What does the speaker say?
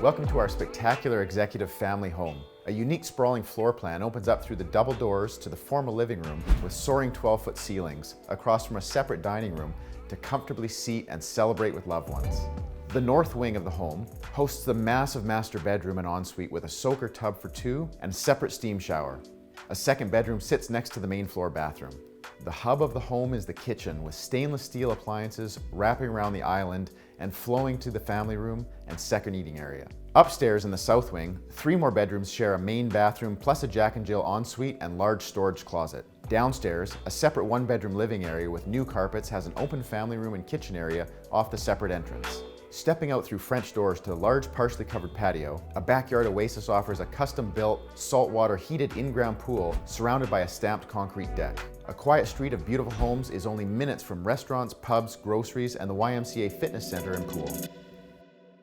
Welcome to our spectacular executive family home. A unique sprawling floor plan opens up through the double doors to the formal living room with soaring 12-foot ceilings across from a separate dining room to comfortably seat and celebrate with loved ones. The north wing of the home hosts the massive master bedroom and ensuite with a soaker tub for two and a separate steam shower. A second bedroom sits next to the main floor bathroom. The hub of the home is the kitchen with stainless steel appliances wrapping around the island and flowing to the family room and second eating area. Upstairs in the south wing, 3 more bedrooms share a main bathroom plus a Jack and Jill ensuite and large storage closet. Downstairs, a separate 1-bedroom living area with new carpets has an open family room and kitchen area off the separate entrance. Stepping out through French doors to the large partially covered patio, a backyard oasis offers a custom-built, saltwater heated in-ground pool surrounded by a stamped concrete deck. A quiet street of beautiful homes is only minutes from restaurants, pubs, groceries, and the YMCA fitness center and pool.